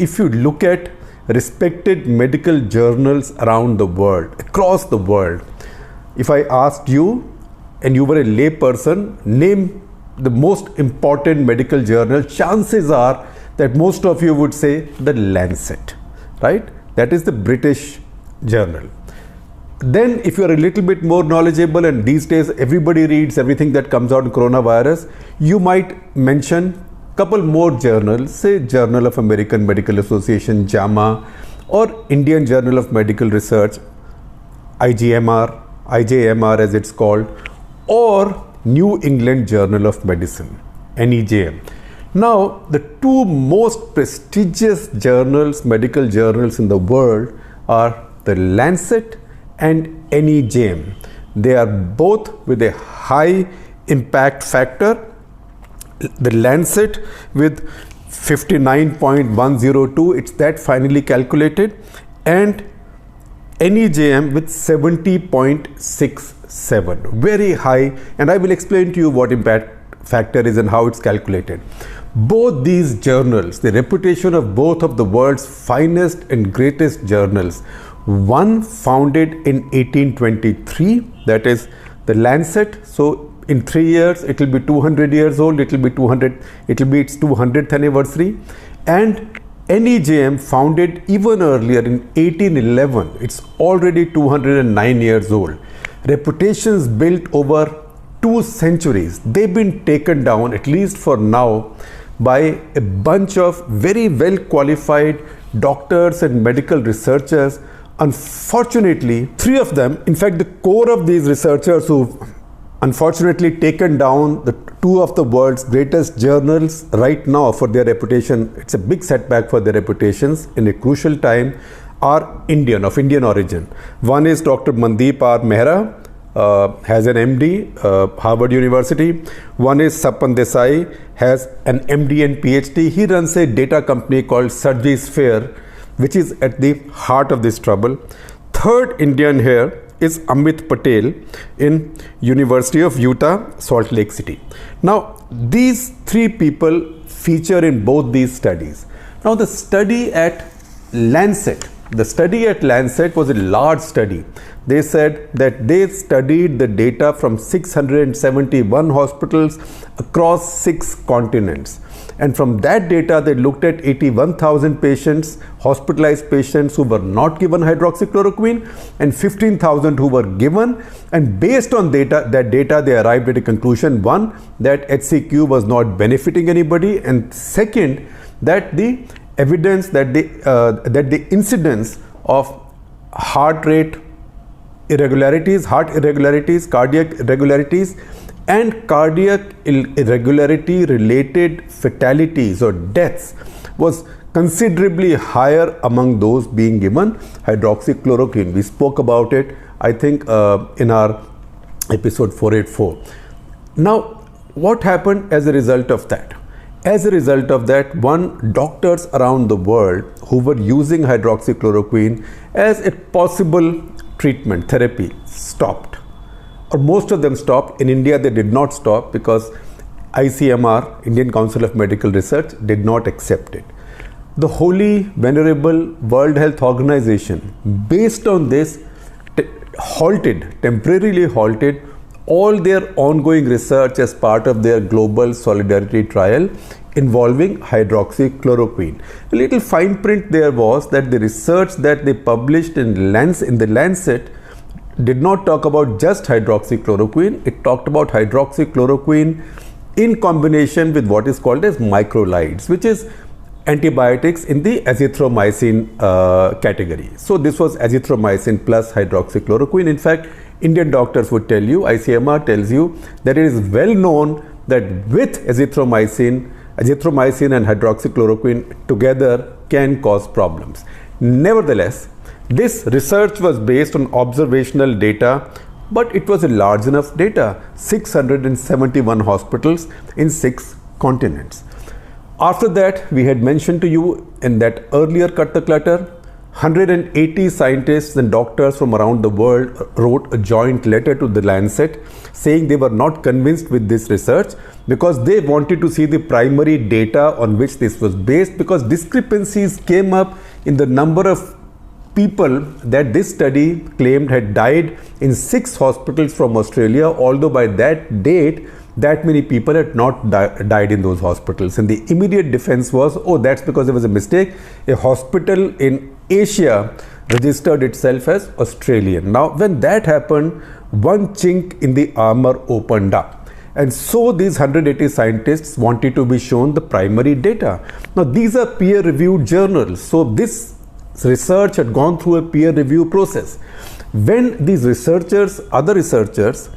if you look at respected medical journals around the world, across the world, if I asked you and you were a lay person, name the most important medical journal, chances are that most of you would say the Lancet, right? That is the British journal. Then if you are a little bit more knowledgeable, and these days everybody reads everything that comes out in coronavirus, you might mention couple more journals, say Journal of American Medical Association, JAMA, or Indian Journal of Medical Research, IJMR as it's called, or New England Journal of Medicine, NEJM. Now, the two most prestigious journals, medical journals in the world are the Lancet and NEJM. They are both with a high impact factor. The Lancet with 59.102, it's that finally calculated, and NEJM with 70.67, very high, and I will explain to you what impact factor is and how it's calculated. Both these journals, the reputation of both of the world's finest and greatest journals, one founded in 1823, that is the Lancet, so in 3 years it will be 200 years old, it will be its 200th anniversary, and NEJM founded even earlier in 1811, it's already 209 years old. Reputations built over 2 centuries, they've been taken down, at least for now, by a bunch of very well qualified doctors and medical researchers. Unfortunately, 3 of them, in fact the core of these researchers who've unfortunately taken down the 2 of the world's greatest journals right now for their reputation, it's a big setback for their reputations in a crucial time, are of Indian origin. One is Dr. Mandeep R. Mehra, has an MD, Harvard University. One is Sapan Desai, has an MD and PhD. He runs a data company called Surgisphere, which is at the heart of this trouble. Third Indian here is Amit Patel in University of Utah, Salt Lake City. Now, these 3 people feature in both these studies. Now, the study at Lancet was a large study. They said that they studied the data from 671 hospitals across 6 continents. And from that data, they looked at 81,000 patients, hospitalized patients who were not given hydroxychloroquine, and 15,000 who were given. And based on that data, they arrived at a conclusion: 1, that HCQ was not benefiting anybody, and 2nd, that the evidence that the incidence of heart rate irregularities, cardiac irregularities, and cardiac irregularity related fatalities or deaths was considerably higher among those being given hydroxychloroquine. We spoke about it, I think, in our episode 484. Now, what happened as a result of that? As a result of that, doctors around the world who were using hydroxychloroquine as a possible treatment, therapy, stopped. Or most of them stopped. In India, they did not stop because ICMR, Indian Council of Medical Research, did not accept it. The Holy Venerable World Health Organization, based on this, temporarily halted all their ongoing research as part of their global solidarity trial involving hydroxychloroquine. A little fine print there was that the research that they published in the Lancet did not talk about just hydroxychloroquine. It talked about hydroxychloroquine in combination with what is called as macrolides, which is antibiotics in the azithromycin category. So this was azithromycin plus hydroxychloroquine. In fact, Indian doctors would tell you, ICMR tells you, that it is well known that with azithromycin and hydroxychloroquine together can cause problems. Nevertheless, this research was based on observational data, but it was a large enough data, 671 hospitals in 6 continents. After that, we had mentioned to you in that earlier Cut the Clutter 180 scientists and doctors from around the world wrote a joint letter to the Lancet saying they were not convinced with this research because they wanted to see the primary data on which this was based, because discrepancies came up in the number of people that this study claimed had died in 6 hospitals from Australia, although by that date that many people had not died in those hospitals. And the immediate defense was, oh, that's because there was a mistake. A hospital in Asia registered itself as Australian. Now, when that happened, one chink in the armor opened up. And so these 180 scientists wanted to be shown the primary data. Now, these are peer-reviewed journals. So this research had gone through a peer review process. When these researchers, other researchers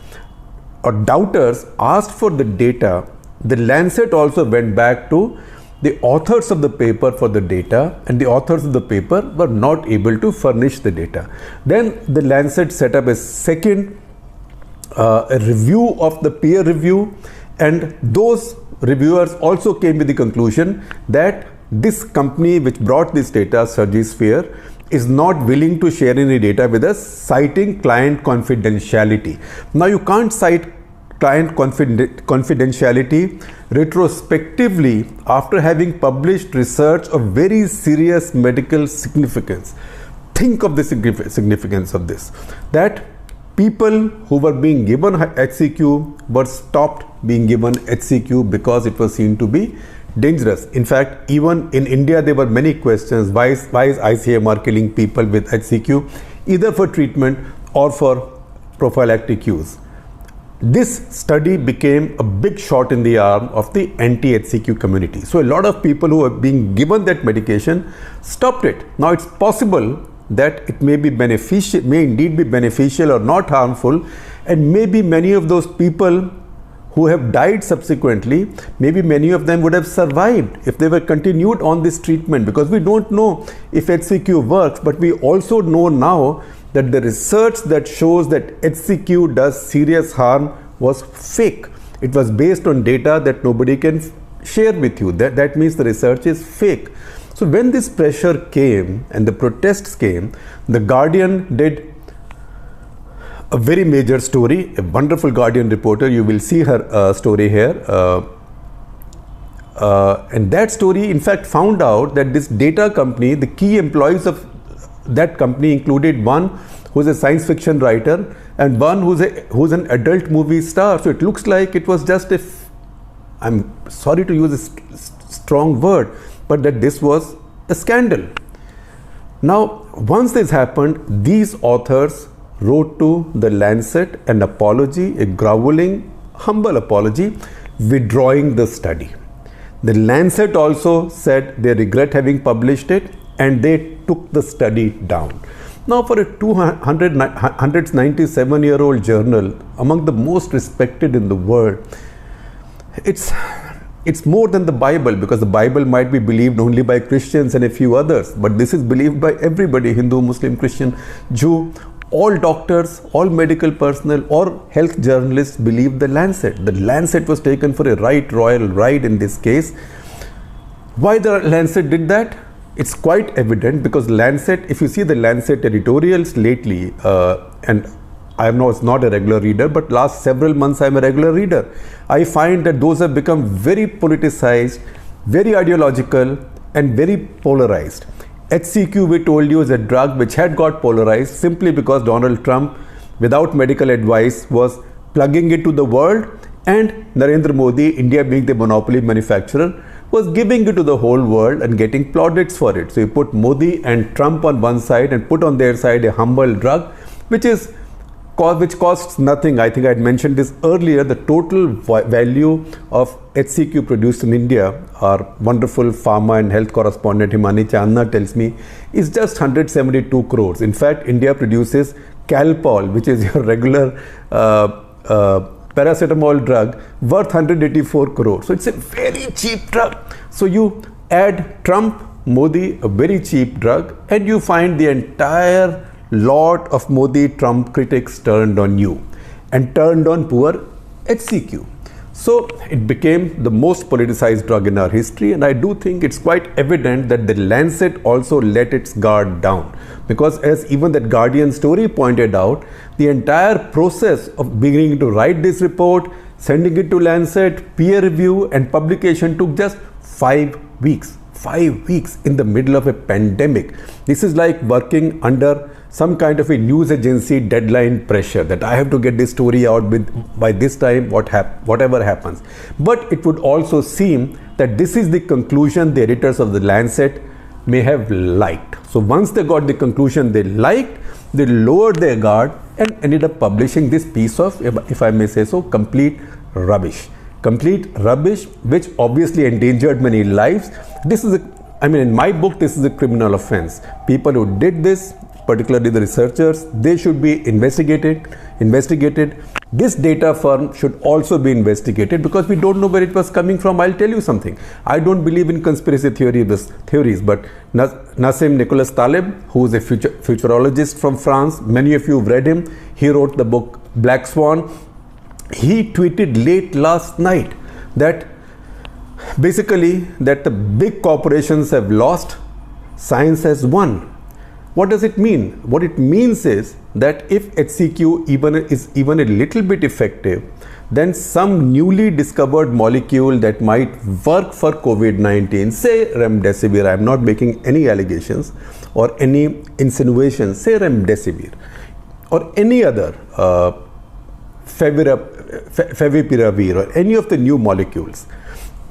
or doubters asked for the data, the Lancet also went back to the authors of the paper for the data, and the authors of the paper were not able to furnish the data. Then the Lancet set up a second a review of the peer review, and those reviewers also came with the conclusion that this company which brought this data, Surgisphere, is not willing to share any data with us, citing client confidentiality. Now, you can't cite client confidentiality retrospectively after having published research of very serious medical significance. Think of the significance of this, that people who were being given HCQ were stopped being given HCQ because it was seen to be dangerous. In fact, even in India, there were many questions. Why is ICMR killing people with HCQ, either for treatment or for prophylactic use? This study became a big shot in the arm of the anti-HCQ community. So a lot of people who are being given that medication stopped it. Now, it's possible that it may be beneficial, may indeed be beneficial or not harmful, and maybe many of those people who have died subsequently, maybe many of them would have survived if they were continued on this treatment, because we don't know if HCQ works, but we also know now that the research that shows that HCQ does serious harm was fake. It was based on data that nobody can share with you. That means the research is fake. So when this pressure came and the protests came, the Guardian did a very major story, a wonderful Guardian reporter. You will see her story here. And that story, in fact, found out that this data company, the key employees of that company included one who's a science fiction writer and one who's an adult movie star. So it looks like it was just I'm sorry to use a strong word, but that this was a scandal. Now, once this happened, these authors wrote to the Lancet an apology, a groveling, humble apology, withdrawing the study. The Lancet also said they regret having published it and they took the study down. Now, for a 197-year-old journal, among the most respected in the world, it's more than the Bible, because the Bible might be believed only by Christians and a few others, but this is believed by everybody, Hindu, Muslim, Christian, Jew. All doctors, all medical personnel or health journalists believe the Lancet. The Lancet was taken for a royal ride in this case. Why the Lancet did that? It's quite evident, because Lancet, if you see the Lancet editorials lately, and I was not a regular reader, but last several months I'm a regular reader, I find that those have become very politicized, very ideological and very polarized. HCQ, we told you, is a drug which had got polarized simply because Donald Trump, without medical advice, was plugging it to the world, and Narendra Modi, India being the monopoly manufacturer, was giving it to the whole world and getting plaudits for it. So you put Modi and Trump on one side and put on their side a humble drug which costs nothing. I think I had mentioned this earlier. The total value of HCQ produced in India, our wonderful pharma and health correspondent Himani Chandna tells me, is just 172 crores. In fact, India produces Calpol, which is your regular paracetamol drug, worth 184 crores. So it's a very cheap drug. So you add Trump, Modi, a very cheap drug, and you find the entire lot of Modi Trump critics turned on you and turned on poor HCQ. So it became the most politicized drug in our history, and I do think it's quite evident that the Lancet also let its guard down, because as even that Guardian story pointed out, the entire process of beginning to write this report, sending it to Lancet, peer review and publication took just 5 weeks. 5 weeks in the middle of a pandemic. This is like working under some kind of a news agency deadline pressure that I have to get this story out by this time, whatever happens. But it would also seem that this is the conclusion the editors of the Lancet may have liked. So once they got the conclusion they liked, they lowered their guard and ended up publishing this piece of, if I may say so, complete rubbish. Complete rubbish, which obviously endangered many lives. This is in my book, this is a criminal offense. People who did this, particularly the researchers, they should be investigated. This data firm should also be investigated, because we don't know where it was coming from. I'll tell you something. I don't believe in conspiracy theories, but Nassim Nicholas Taleb, who is a futurologist from France, many of you have read him. He wrote the book Black Swan. He tweeted late last night that basically that the big corporations have lost, science has won. What does it mean? What it means is that if HCQ is even a little bit effective, then some newly discovered molecule that might work for COVID-19, say remdesivir, I am not making any allegations or any insinuations, say remdesivir or any other favipiravir or any of the new molecules,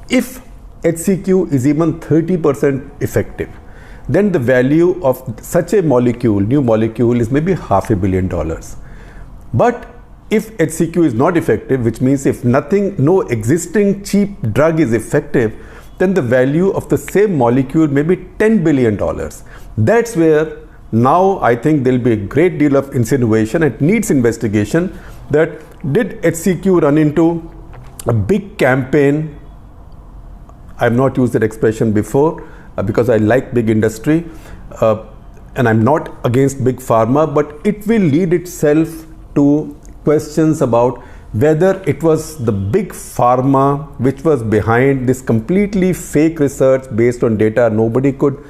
if HCQ is even 30% effective, then the value of such a new molecule is maybe $500 million. But if HCQ is not effective, which means if no existing cheap drug is effective, then the value of the same molecule may be $10 billion. That's where now I think there will be a great deal of insinuation. It needs investigation that did HCQ run into a big campaign? I have not used that expression before because I like big industry and I'm not against big pharma, but it will lead itself to questions about whether it was the big pharma which was behind this completely fake research based on data nobody could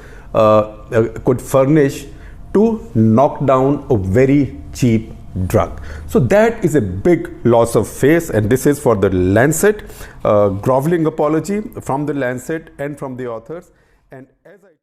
furnish to knock down a very cheap drug. So that is a big loss of face, and this is for the Lancet. Groveling apology from the Lancet and from the authors. And as I